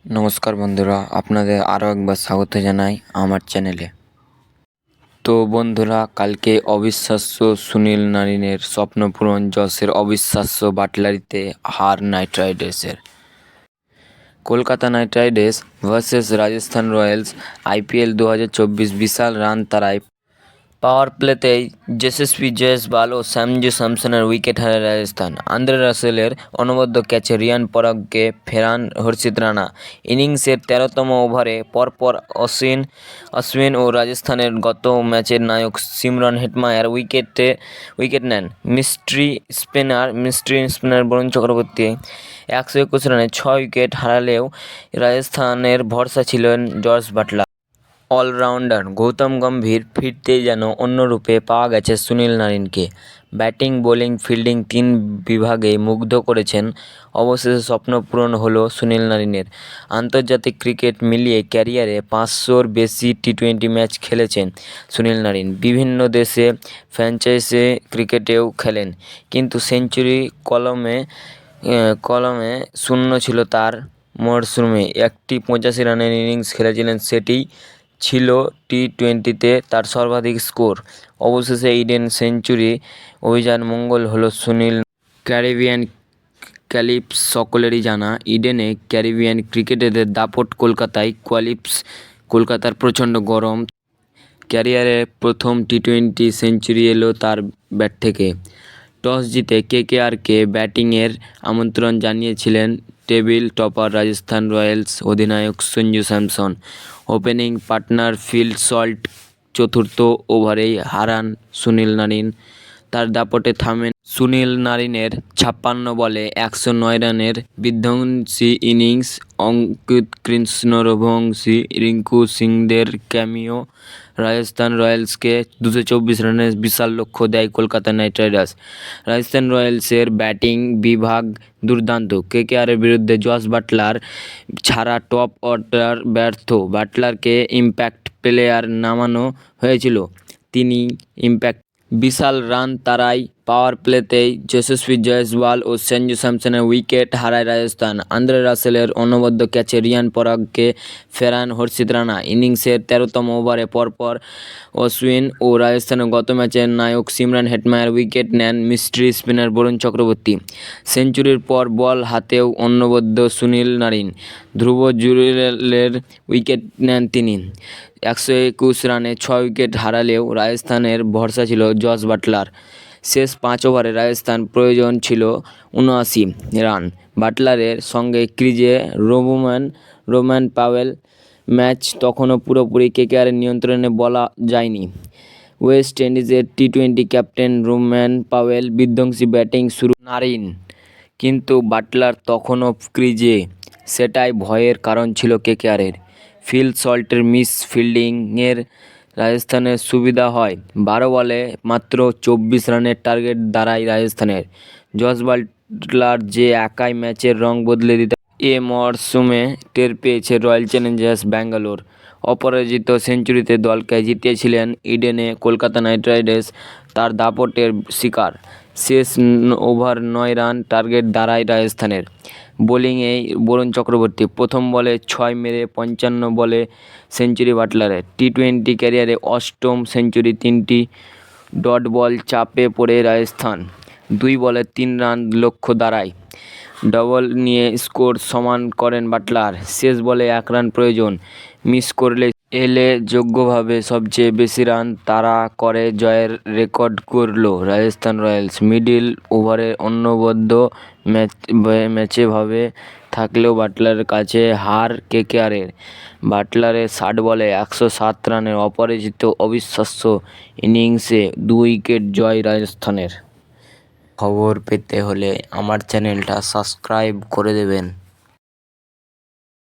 নমস্কার বন্ধুরা, আপনাদের আরও একবার স্বাগত জানাই আমার চ্যানেলে। তো বন্ধুরা, কালকে অবিশ্বাস্য সুনীল নারিনের স্বপ্নপূরণ, জসের অবিশ্বাস্য বাটলারিতে হার নাইট রাইডার্সের। Kolkata Knight Riders versus Rajasthan Royals IPL 2024 বিশাল রান তাড়ায়। পাওয়ার প্লেতেই যশস্বী জয়সওয়াল ও সঞ্জু স্যামসনের উইকেট হারায় রাজস্থান। আন্দ্রে রাসেলের অনবদ্য ক্যাচে রিয়ান পরাগকে ফেরান হর্ষিত রানা। ইনিংসের 13তম ওভারে পরপর অশ্বিন ও রাজস্থানের গত ম্যাচের নায়ক শিমরন হেটমায়ার উইকেট নেন। মিস্ট্রি স্পিনার বরুণ চক্রবর্তী 121 রানে 6 উইকেট হারালেও রাজস্থানের ভরসা ছিলেন Jos Buttler. Allrounder Gautam Gambhir ফিরতেই যেন অন্য রূপে পাওয়া গেছে সুনীল নারিনকে। ব্যাটিং, বোলিং, ফিল্ডিং 3 বিভাগেই মুগ্ধ করেছেন। অবশেষে স্বপ্ন পূরণ হলো সুনীল নারিনের। আন্তর্জাতিক ক্রিকেট মিলিয়ে ক্যারিয়ারে 500-র বেশি টি20 ম্যাচ খেলেছেন সুনীল নারিন। বিভিন্ন দেশে ফ্র্যাঞ্চাইজি ক্রিকেটেও খেলেন, কিন্তু সেঞ্চুরি কলমে শূন্য ছিল তার মরশুমে। একটি 85 রানের ইনিংস খেলেছিলেন, সেটিই ছিল টি20তে তার সর্বাধিক স্কোর। অবশেষে ইডেন সেঞ্চুরি অভিযান মঙ্গল হলো সুনীল। ক্যারিবিয়ান ক্যালিপস সকলেরই জানা। ইডেনে ক্যারিবিয়ান ক্রিকেটারদের দাপট। কলকাতার প্রচণ্ড গরম। ক্যারিয়ারের প্রথম টি20 সেঞ্চুরি এলো তার ব্যাট থেকে। টস জিতে KKRকে ব্যাটিংয়ের আমন্ত্রণ জানিয়েছিলেন টেবিল টপার রাজস্থান রয়্যালস অধিনায়ক Sanju Samson. Opening partner Phil Salt চতুর্থ ওভারেই হারান সুনীল নারিন। তার দাপটে থামেন সুনীল নারিনের 56 বলে 109 রানের বিধ্বংসী ইনিংস। অঙ্কিত কৃষ্ণরঘুবংশী, রিঙ্কু সিংদের ক্যামিও রাজস্থান রয়্যালসকে 224 রানের বিশাল লক্ষ্য দেয় কলকাতা নাইট রাইডার্স। রাজস্থান রয়্যালসের ব্যাটিং বিভাগ দুর্দান্ত। KKRের বিরুদ্ধে জস বাটলার ছাড়া টপ অর্ডার ব্যর্থ। বাটলারকে ইম্প্যাক্ট প্লেয়ার নামানো হয়েছিল, তিনি ইম্প্যাক্ট। বিশাল রান তাড়ায় পাওয়ার প্লেতেই যশস্বী জয়সওয়াল ও সঞ্জু স্যামসনের উইকেট হারায় রাজস্থান। আন্দ্রে রাসেলের অনবদ্য ক্যাচে রিয়ান পরাগকে ফেরান হর্ষিত রানা। ইনিংসের 13তম ওভারে পরপর অশ্বিন ও রাজস্থানের গত ম্যাচের নায়ক শিমরন হেটমায়ার উইকেট নেন মিস্ট্রি স্পিনার বরুণ চক্রবর্তী। সেঞ্চুরির পর বল হাতেও অনবদ্য সুনীল নারিন। ধ্রুব জুরেলের উইকেট নেন তিনি। 121 রানে 6 উইকেট হারালেও রাজস্থানের ভরসা ছিল জস বাটলার। শেষ 5 ওভারে রাজস্থান প্রয়োজন ছিল 79 রান। বাটলারের সঙ্গে ক্রিজে রোম্যান পাওয়েল। ম্যাচ তখনও পুরোপুরি KKRের নিয়ন্ত্রণে বলা যায়নি। ওয়েস্ট ইন্ডিজের টি20 ক্যাপ্টেন রোম্যান পাওয়েল বিধ্বংসী ব্যাটিং শুরু নারিন, কিন্তু বাটলার তখনও ক্রিজে। সেটাই ভয়ের কারণ ছিল KKRের। ফিল সল্টের মিস ফিল্ডিংয়ের রাজস্থানের সুবিধা হয়। 12 বলে মাত্র 24 রানের টার্গেট দাঁড়ায় রাজস্থানের। জস বাটলার যে একাই ম্যাচের রং বদলে দিতে এ মরশুমে টের পেয়েছে রয়্যাল চ্যালেঞ্জার্স ব্যাঙ্গালোর। অপরাজিত সেঞ্চুরিতে দলকে জিতিয়েছিলেন ইডেনে কলকাতা নাইট রাইডার্স। তার দাপটের শিকার। শেষ ওভার 9 রান টার্গেট দাঁড়ায় রাজস্থানের। বোলিংয়ে বরুণ চক্রবর্তী প্রথম বলে 6 মেরে 55 বলে সেঞ্চুরি বাটলারের। টি20 ক্যারিয়ারে 8ম সেঞ্চুরি। 3টি ডট বল চাপে পড়ে রাজস্থান। 2 বলে 3 রান লক্ষ্য দাঁড়ায়। ডবল নিয়ে স্কোর সমান করেন বাটলার। শেষ বলে 1 রান প্রয়োজন। মিস করলে এলে যোগ্যভাবে সবচেয়ে বেশি রান তাড়া করে জয়ের রেকর্ড গড়ল রাজস্থান রয়্যালস। মিডল ওভারে অনবদ্য ম্যাচে ভাবে থাকলেও বাটলারের কাছে হার KKRের। বাটলারের 60 বলে 107 রানের অপরাজিত অবিশ্বাস্য ইনিংসে 2 উইকেট জয় রাজস্থানের। খবর পেতে হলে আমার চ্যানেলটা সাবস্ক্রাইব করে দেবেন।